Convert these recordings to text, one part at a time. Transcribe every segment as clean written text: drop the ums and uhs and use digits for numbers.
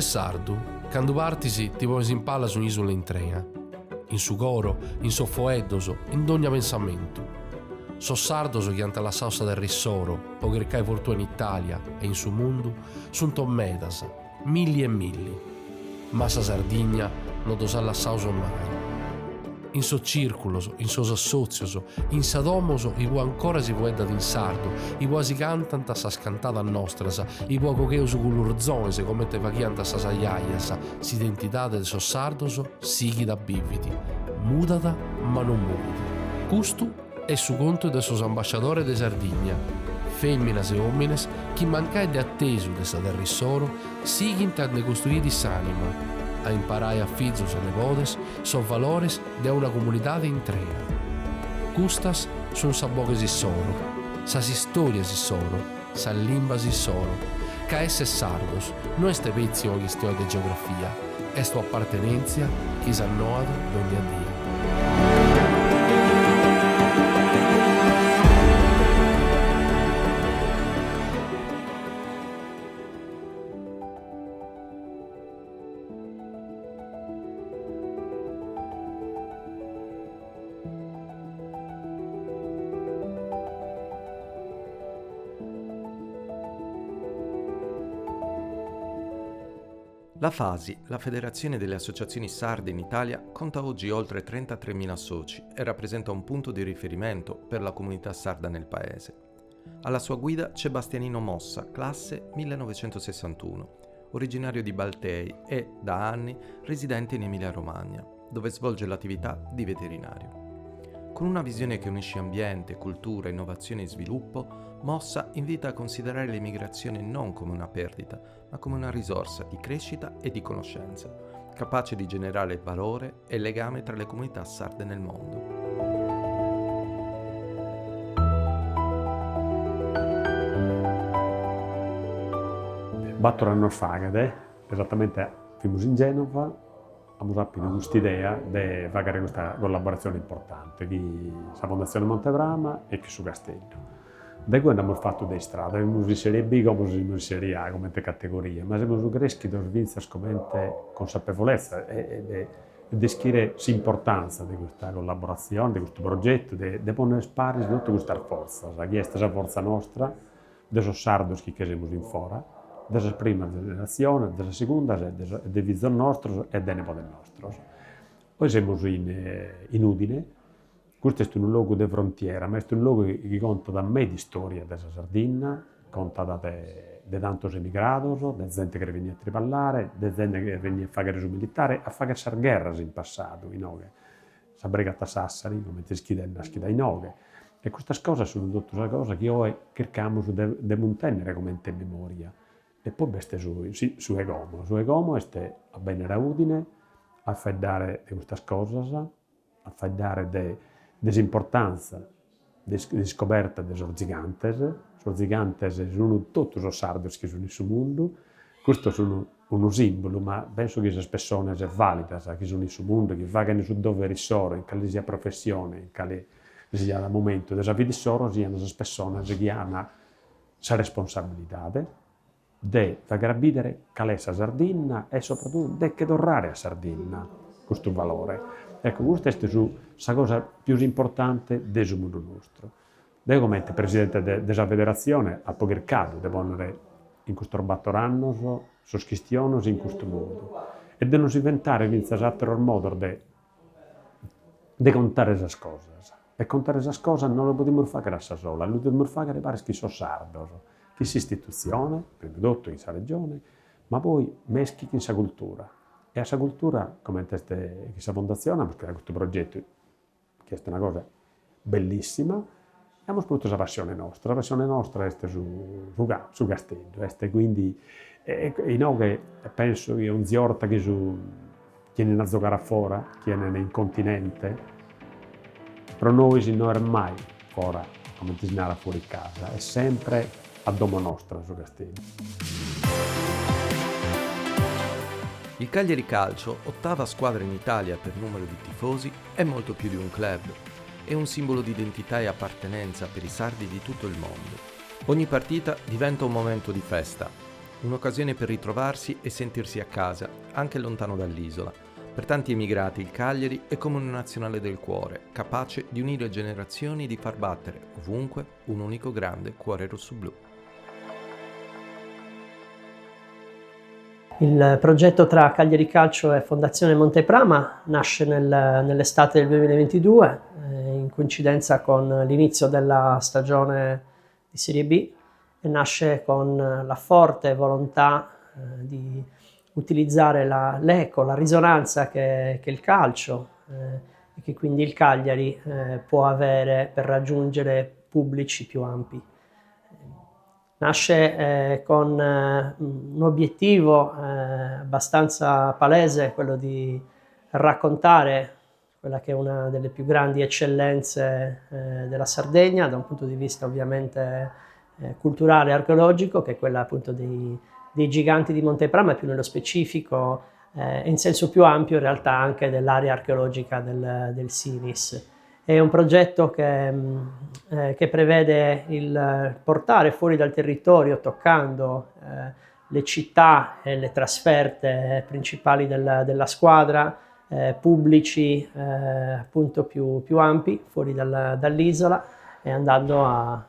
sei sardu, quando partisi ti vuoi impalla su un'isola in trena, in su coro, in so foeddoso, in ogni pensamento. So sardoso che ante la salsa del rissoro, o che cai fortuna in Italia e in su mondo, sunt medas, milli e milli. Ma sa Sardigna non do sa la sauso mai. In so circuloso, in so assozioso, in sa domoso, i può ancora si può in sardo, i può si cantanta sa scantata nostra, i può cocheuso con l'urzone, se come te vachianta sa saiaia, si identità del so sardoso, sighi da biviti, mudata ma non mudati. Custu è su conto del suo ambasciatore de Sardigna, femminas e homines, chi mancai de attesu de sa terrissoro, sighint a costruiti s'anima, a imparare a fizos e nepotes so valores de una comunità intera. Custas sun sa boche si soro, sa storia si soro, sa limba si soro, ca esse sardos, non este pezzi o questione de geografia, est tu appartenenzia chi s'annoada d'ogni a Dio. La FASI, la Federazione delle Associazioni Sarde in Italia, conta oggi oltre 33.000 soci e rappresenta un punto di riferimento per la comunità sarda nel paese. Alla sua guida c'è Bastianino Mossa, classe 1961, originario di Baltei e, da anni, residente in Emilia-Romagna, dove svolge l'attività di veterinario. Con una visione che unisce ambiente, cultura, innovazione e sviluppo, Mossa invita a considerare l'emigrazione non come una perdita, ma come una risorsa di crescita e di conoscenza, capace di generare valore e legame tra le comunità sarde nel mondo. Quattro anni fa, esattamente fimos in Genova, abbiamo avuto questa idea di fare questa collaborazione importante con la Fondazione Montebrama e con su Castello. Da quando abbiamo fatto delle strade, abbiamo in Serie B come in Serie A, come categorie, ma abbiamo cresciuto come consapevolezza e descrivere l'importanza di questa collaborazione, di questo progetto, di ponere spari su tutta questa forza. Questa è la forza nostra, dei sardos che siamo in fora, della prima generazione, della seconda, del viso nostro e del nipote nostro. Poi siamo in Udine. Questo è un luogo di frontiera, ma è un luogo che conta da me di storia della Sardegna, conta da tanti emigrados, da gente che viene a tripallare, da gente che viene a fare reso militare, a fare guerre in passato, in Oghe. La brigata Sassari, come ti schida in Oghe. E queste cose sono tutte cose che noi cerchiamo di mantenere come in memoria. E poi queste su Egomo. Su Egomo è a venire a Udine, a fare dare queste cose, a fare dare dell'importanza di scoperta dei gigantes. I gigantes sono tutti i sardi che sono nel mondo. Questo sono uno simbolo, ma penso che le persone sono valide, che sono nel mondo, che vanno su dove risoro, in quale sia professione, in quale sia il momento della vita di soro, siano le persone che hanno la responsabilità di far capire qual è la Sardegna e soprattutto di che donare a Sardegna questo valore. Ecco, questa è la cosa più importante del mondo nostro. Io come presidente della federazione ho cercato di ponere in questo 4 anni su questioni in questo mondo e di non inventare un modo di contare le cose. E contare le cose non lo possiamo fare da sola, lo dobbiamo fare per chi sono sardos, chi si istituzione, prima di tutto in sa regione, ma poi meschi in sa cultura. E a questa cultura, come questa fondazione, abbiamo creato questo progetto, che è una cosa bellissima, e abbiamo avuto la passione nostra. La passione nostra è su Castello, quindi noi penso che un ziorta che tiene a giocare fuori, tiene in continente, per noi non è mai fuori, come disegnare fuori casa, è sempre a domo nostra su Castello. Il Cagliari Calcio, ottava squadra in Italia per numero di tifosi, è molto più di un club. È un simbolo di identità e appartenenza per i sardi di tutto il mondo. Ogni partita diventa un momento di festa. Un'occasione per ritrovarsi e sentirsi a casa, anche lontano dall'isola. Per tanti emigrati il Cagliari è come una nazionale del cuore, capace di unire generazioni e di far battere, ovunque, un unico grande cuore rossoblu. Il progetto tra Cagliari Calcio e Fondazione Monteprama nasce nell'estate del 2022, in coincidenza con l'inizio della stagione di Serie B, e nasce con la forte volontà di utilizzare l'eco, la risonanza che il calcio e che quindi il Cagliari può avere per raggiungere pubblici più ampi. Nasce con un obiettivo abbastanza palese, quello di raccontare quella che è una delle più grandi eccellenze della Sardegna, da un punto di vista ovviamente culturale e archeologico, che è quella appunto dei giganti di Monteprama, e più nello specifico in senso più ampio in realtà anche dell'area archeologica del Sinis. È un progetto che prevede il portare fuori dal territorio, toccando le città e le trasferte principali della squadra, pubblici appunto più ampi fuori dall'isola, e andando a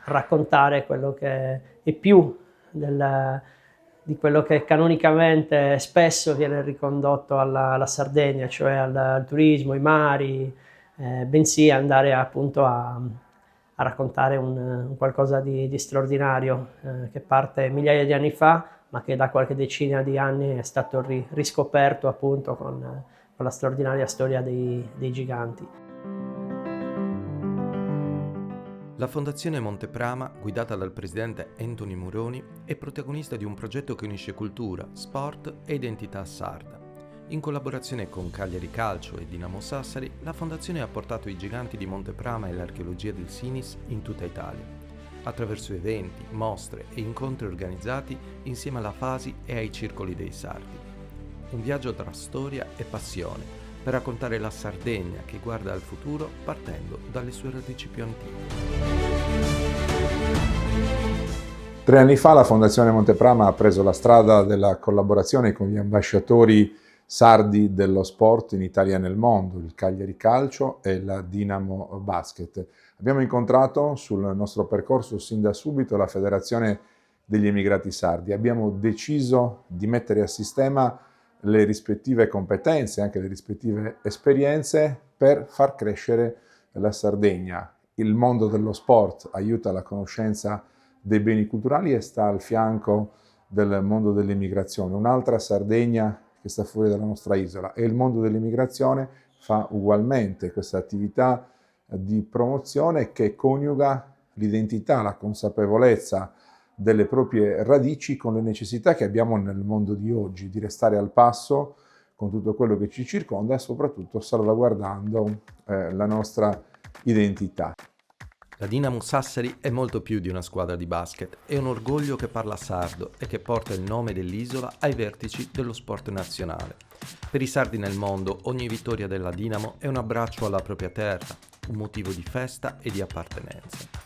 raccontare quello che è più di quello che canonicamente spesso viene ricondotto alla Sardegna, cioè al turismo, ai mari, bensì andare appunto a raccontare un qualcosa di straordinario che parte migliaia di anni fa, ma che da qualche decina di anni è stato riscoperto appunto con la straordinaria storia dei giganti. La Fondazione Monteprama, guidata dal presidente Anthony Muroni, è protagonista di un progetto che unisce cultura, sport e identità sarda. In collaborazione con Cagliari Calcio e Dinamo Sassari, la Fondazione ha portato i giganti di Monteprama e l'archeologia del Sinis in tutta Italia, attraverso eventi, mostre e incontri organizzati insieme alla Fasi e ai circoli dei sardi. Un viaggio tra storia e passione, per raccontare la Sardegna che guarda al futuro partendo dalle sue radici più antiche. 3 anni fa la Fondazione Monteprama ha preso la strada della collaborazione con gli ambasciatori sardi dello sport in Italia e nel mondo, il Cagliari Calcio e la Dinamo Basket. Abbiamo incontrato sul nostro percorso sin da subito la Federazione degli Emigrati Sardi. Abbiamo deciso di mettere a sistema le rispettive competenze, anche le rispettive esperienze per far crescere la Sardegna. Il mondo dello sport aiuta la conoscenza dei beni culturali e sta al fianco del mondo dell'immigrazione. Un'altra Sardegna che sta fuori dalla nostra isola, e il mondo dell'immigrazione fa ugualmente questa attività di promozione che coniuga l'identità, la consapevolezza delle proprie radici con le necessità che abbiamo nel mondo di oggi, di restare al passo con tutto quello che ci circonda e soprattutto salvaguardando la nostra identità. La Dinamo Sassari è molto più di una squadra di basket, è un orgoglio che parla sardo e che porta il nome dell'isola ai vertici dello sport nazionale. Per i sardi nel mondo ogni vittoria della Dinamo è un abbraccio alla propria terra, un motivo di festa e di appartenenza.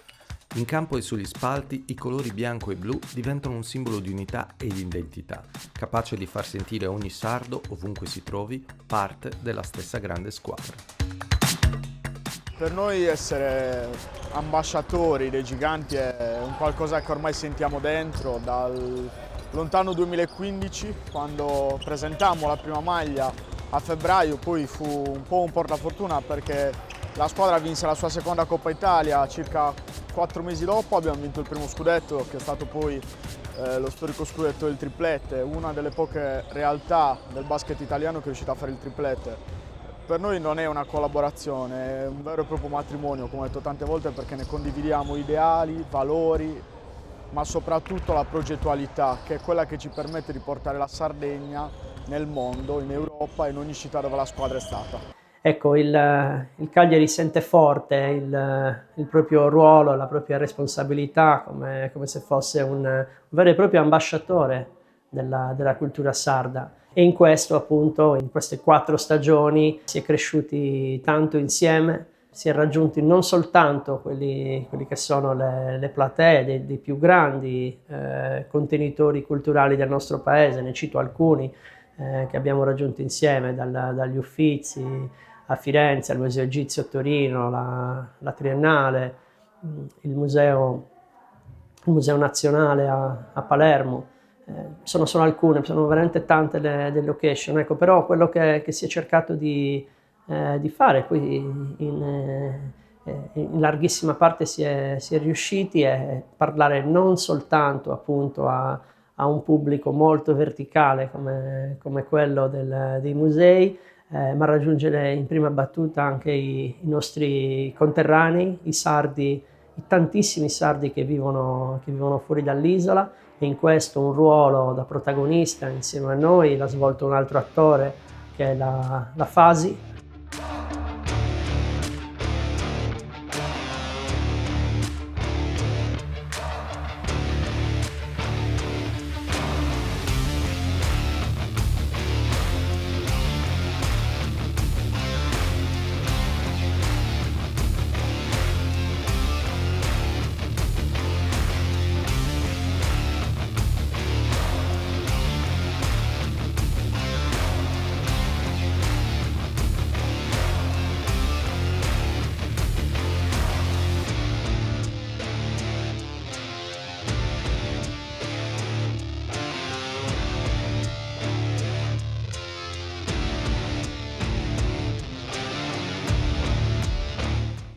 In campo e sugli spalti i colori bianco e blu diventano un simbolo di unità e di identità, capace di far sentire ogni sardo, ovunque si trovi, parte della stessa grande squadra. Per noi essere ambasciatori dei giganti è un qualcosa che ormai sentiamo dentro dal lontano 2015, quando presentammo la prima maglia a febbraio. Poi fu un po' un portafortuna perché la squadra vinse la sua seconda Coppa Italia circa 4 mesi dopo. Abbiamo vinto il primo scudetto, che è stato poi lo storico scudetto del triplete, una delle poche realtà del basket italiano che è riuscita a fare il triplete. Per noi non è una collaborazione, è un vero e proprio matrimonio, come ho detto tante volte, perché ne condividiamo ideali, valori, ma soprattutto la progettualità, che è quella che ci permette di portare la Sardegna nel mondo, in Europa e in ogni città dove la squadra è stata. Ecco, il Cagliari sente forte il proprio ruolo, la propria responsabilità, come se fosse un vero e proprio ambasciatore della cultura sarda. E in questo, appunto, in queste 4 stagioni si è cresciuti tanto insieme, si è raggiunti non soltanto quelli che sono le platee dei più grandi contenitori culturali del nostro paese, ne cito alcuni che abbiamo raggiunto insieme, dagli Uffizi a Firenze, al Museo Egizio a Torino, la Triennale, il Museo Nazionale a Palermo. Sono solo alcune, sono veramente tante le location, ecco, però quello che si è cercato di fare, poi in larghissima parte si è riusciti a parlare non soltanto appunto a un pubblico molto verticale come quello dei musei, ma raggiungere in prima battuta anche i nostri conterranei, i sardi, i tantissimi sardi che vivono fuori dall'isola, e in questo un ruolo da protagonista insieme a noi l'ha svolto un altro attore che è la Fasi.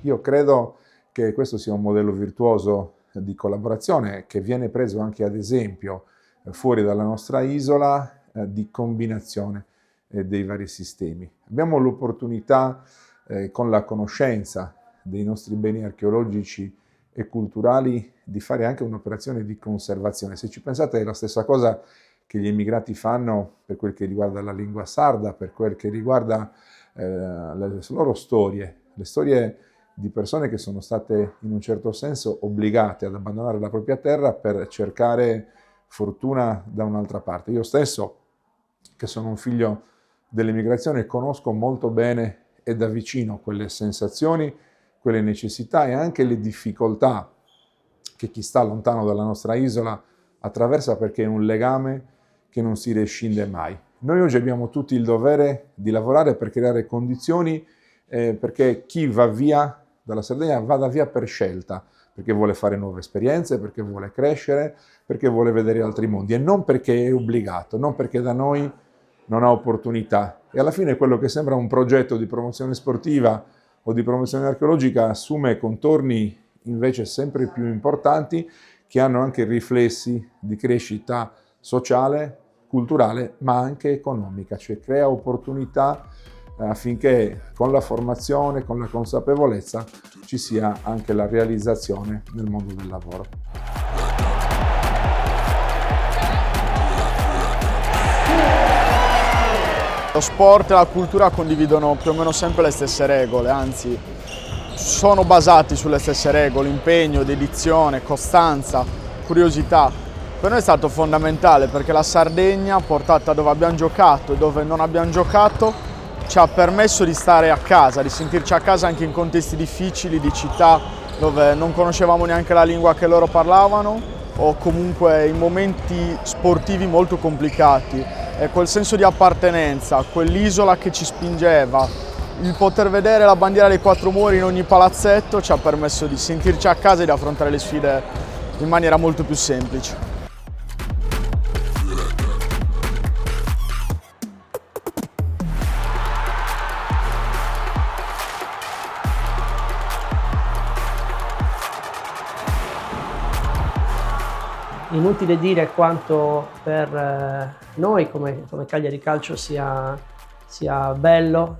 Io credo che questo sia un modello virtuoso di collaborazione che viene preso anche ad esempio fuori dalla nostra isola di combinazione dei vari sistemi. Abbiamo l'opportunità con la conoscenza dei nostri beni archeologici e culturali di fare anche un'operazione di conservazione. Se ci pensate è la stessa cosa che gli emigrati fanno per quel che riguarda la lingua sarda, per quel che riguarda le loro storie, le storie di persone che sono state in un certo senso obbligate ad abbandonare la propria terra per cercare fortuna da un'altra parte. Io stesso, che sono un figlio dell'emigrazione, conosco molto bene e da vicino quelle sensazioni, quelle necessità e anche le difficoltà che chi sta lontano dalla nostra isola attraversa, perché è un legame che non si rescinde mai. Noi oggi abbiamo tutti il dovere di lavorare per creare condizioni perché chi va via dalla Sardegna vada via per scelta, perché vuole fare nuove esperienze, perché vuole crescere, perché vuole vedere altri mondi e non perché è obbligato, non perché da noi non ha opportunità. E alla fine quello che sembra un progetto di promozione sportiva o di promozione archeologica assume contorni invece sempre più importanti, che hanno anche riflessi di crescita sociale, culturale, ma anche economica, cioè crea opportunità affinché con la formazione, con la consapevolezza ci sia anche la realizzazione nel mondo del lavoro. Lo sport e la cultura condividono più o meno sempre le stesse regole, anzi sono basati sulle stesse regole: impegno, dedizione, costanza, curiosità. Per noi è stato fondamentale perché la Sardegna, portata dove abbiamo giocato e dove non abbiamo giocato, ci ha permesso di stare a casa, di sentirci a casa anche in contesti difficili, di città dove non conoscevamo neanche la lingua che loro parlavano, o comunque in momenti sportivi molto complicati. E quel senso di appartenenza, quell'isola che ci spingeva, il poter vedere la bandiera dei quattro muri in ogni palazzetto ci ha permesso di sentirci a casa e di affrontare le sfide in maniera molto più semplice. Inutile dire quanto per noi come Cagliari Calcio sia bello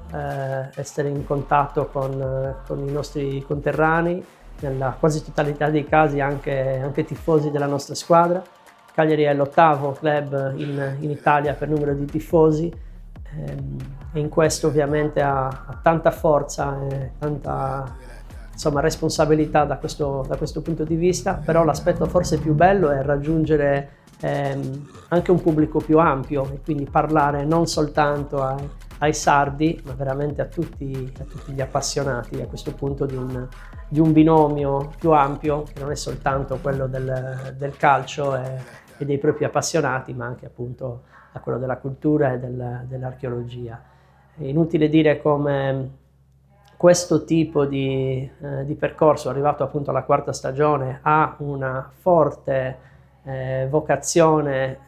essere in contatto con i nostri conterranei, nella quasi totalità dei casi anche tifosi della nostra squadra. Cagliari è l'8º club in Italia per numero di tifosi e in questo ovviamente ha tanta forza e tanta responsabilità da questo punto di vista, però l'aspetto forse più bello è raggiungere anche un pubblico più ampio e quindi parlare non soltanto ai sardi, ma veramente a tutti gli appassionati a questo punto di un binomio più ampio, che non è soltanto quello del calcio e dei propri appassionati, ma anche appunto a quello della cultura e dell'archeologia. È inutile dire come questo tipo di percorso, arrivato appunto alla quarta stagione, ha una forte vocazione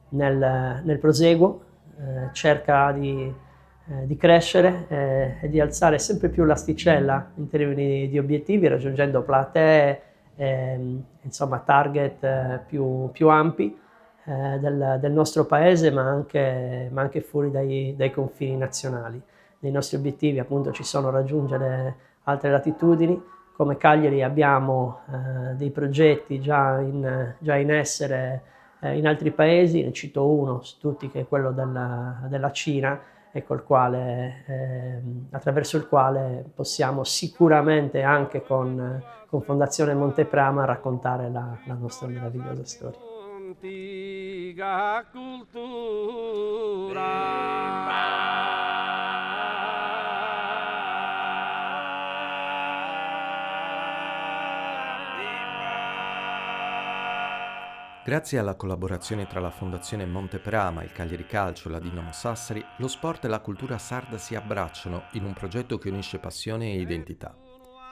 nel proseguo, cerca di crescere e di alzare sempre più l'asticella in termini di obiettivi, raggiungendo platee, insomma target più ampi del nostro paese, ma anche fuori dai confini nazionali. Nei nostri obiettivi appunto ci sono raggiungere altre latitudini. Come Cagliari abbiamo dei progetti già in essere in altri paesi, ne cito uno su tutti, che è quello della Cina, e attraverso il quale possiamo sicuramente anche con Fondazione Monteprama raccontare la nostra meravigliosa storia. Antica cultura. Grazie alla collaborazione tra la Fondazione Monteprama, il Cagliari Calcio e la Dinamo Sassari, lo sport e la cultura sarda si abbracciano in un progetto che unisce passione e identità.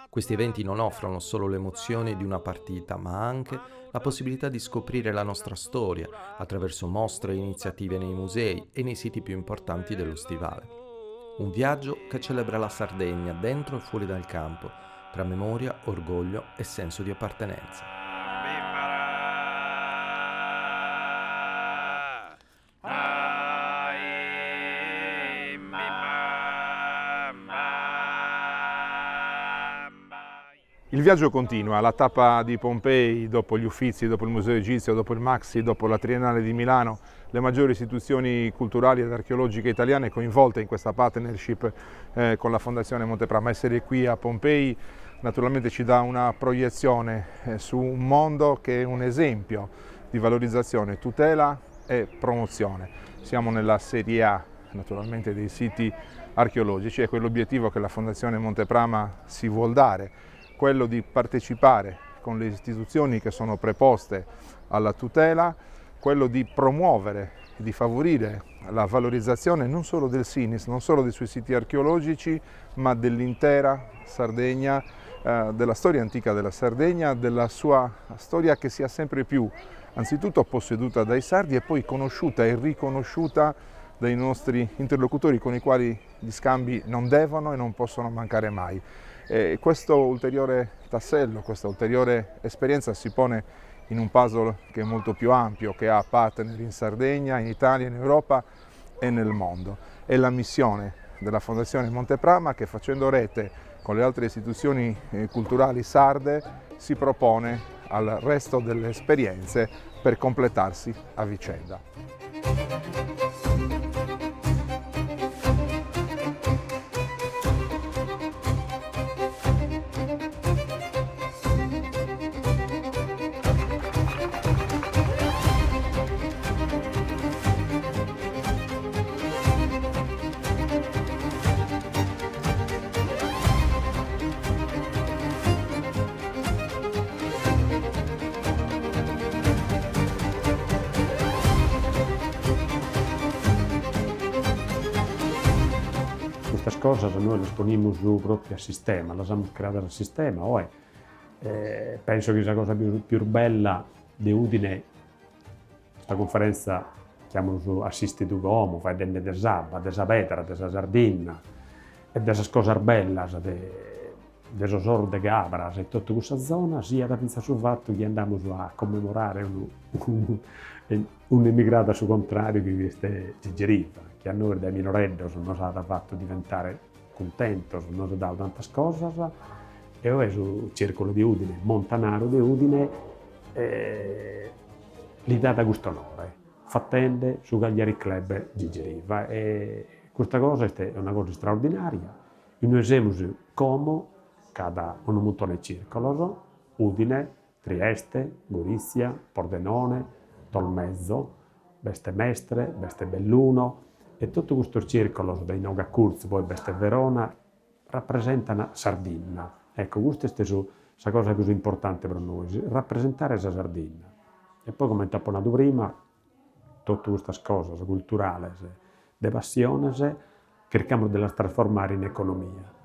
Questi eventi non offrono solo le emozioni di una partita, ma anche la possibilità di scoprire la nostra storia attraverso mostre e iniziative nei musei e nei siti più importanti dello stivale. Un viaggio che celebra la Sardegna dentro e fuori dal campo, tra memoria, orgoglio e senso di appartenenza. Il viaggio continua, la tappa di Pompei, dopo gli Uffizi, dopo il Museo Egizio, dopo il Maxi, dopo la Triennale di Milano, le maggiori istituzioni culturali ed archeologiche italiane coinvolte in questa partnership con la Fondazione Monteprama. Essere qui a Pompei naturalmente ci dà una proiezione su un mondo che è un esempio di valorizzazione, tutela e promozione. Siamo nella serie A naturalmente dei siti archeologici, è quell'obiettivo che la Fondazione Monteprama si vuol dare, quello di partecipare con le istituzioni che sono preposte alla tutela, quello di promuovere, di favorire la valorizzazione non solo del SINIS, non solo dei suoi siti archeologici, ma dell'intera Sardegna, della storia antica della Sardegna, della sua storia che sia sempre più, anzitutto posseduta dai sardi e poi conosciuta e riconosciuta dai nostri interlocutori con i quali gli scambi non devono e non possono mancare mai. Questo ulteriore tassello, questa ulteriore esperienza si pone in un puzzle che è molto più ampio, che ha partner in Sardegna, in Italia, in Europa e nel mondo. È la missione della Fondazione Monteprama che, facendo rete con le altre istituzioni culturali sarde, si propone al resto delle esperienze per completarsi a vicenda. Estas cosas noi las ponimos proprio a sistema, las hemos creadas a sistema. Penso che la cosa più bella di Udine, questa conferenza, chiamano assistito come, fai delle de Sabba, de Sabetra, de Sardegna, e delle cose belle, de Sosor de Gabras e tutta questa zona, sia da pensare sul fatto che andiamo a commemorare un'immigrata sul contrario che queste Gigerifa, che a noi dai minorendos nos ha fatto diventare contentos, nos ha dato tante cose, e ora sul circolo di Udine, Montanaro di Udine, gli dà questo onore, fattende su Cagliari Club Gigerifa, e questa cosa è una cosa straordinaria. Noi siamo come cada un montone di circoli, Udine, Trieste, Gorizia, Pordenone, Tolmezzo, Veste Mestre, Veste Belluno, E tutto questo circolo dei Noga Kurz, poi Beste Verona, rappresentano Sardegna. Ecco, questa è la cosa più importante per noi, rappresentare la Sardegna. E poi, come ho detto prima, tutte queste cose culturali, di passione, cerchiamo di trasformare in economia.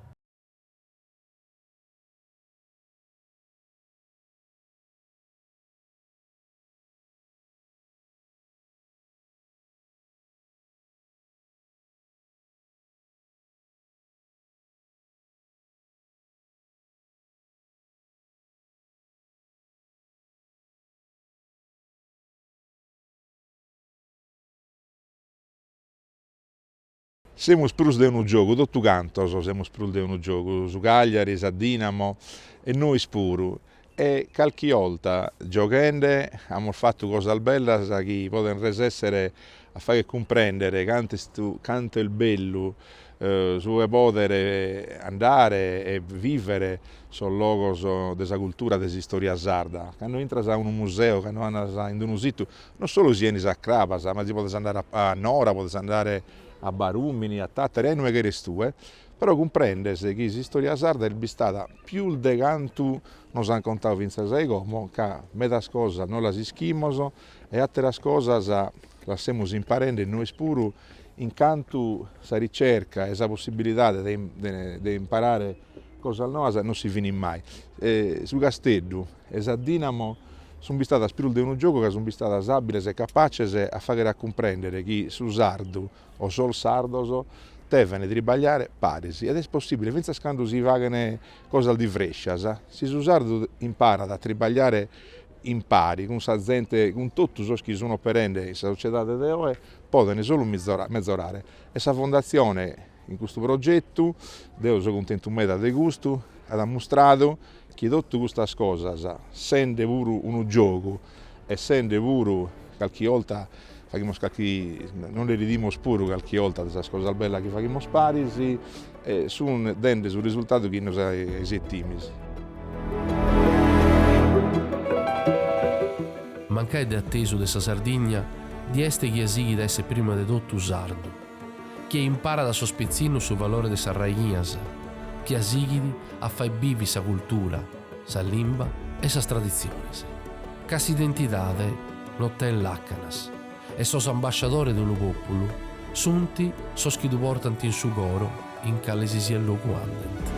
Siamo sprus de un gioco, tutto canto siamo sprus de un gioco, su Cagliari, su Dinamo e noi spuru. E qualche volta giocando abbiamo fatto cose belle che possono essere a fare comprendere quanto è il bello su poter andare e vivere sul luogo della cultura, della storia sarda. Quando entri in un museo, quando andai in un sito, non solo si viene a Crabas, ma si può andare a Nora, può andare a Barumini, a Tattare, non è che restu, però comprende che la storia sarda è stata più di quanto non si è contato fino a come, che metà cose non la ischimoso e altre cose la stiamo imparando e noi spuru in quanto la ricerca e la possibilità di imparare cose nuove non si finisce mai. Su Castello e su Dinamo sono state più di un gioco che sono state abili e capaci a fare comprendere che su sardo o sul sardo devono tribagliare parisi ed è possibile, senza quando si fanno cose di fresca. Se su sardo impara a tribagliare impari con sa gente, con tutti ciò che sono operando in società di oggi, possono solo migliorare. E questa fondazione in questo progetto, Dio sono contento di gusto, ha dimostrato che tutte queste cose, essendo pure un gioco, essendo pure qualche volta, non le ridimo pure qualche volta queste cose belle che facciamo parisi, sono dando sul risultato che noi esistiamo. Mancai di atteso dessa Sardegna, di este chi esighi da essere prima di tutto sardo, che impara da sospezzino sul valore de sa raignas, che esighi a fare vivi sa cultura, sa lingua e sa tradizioni. Cas identità non è l'accanas, e sos ambasciatori dello popolo, sunti sos che portano in su goro in calesi si allocuandent.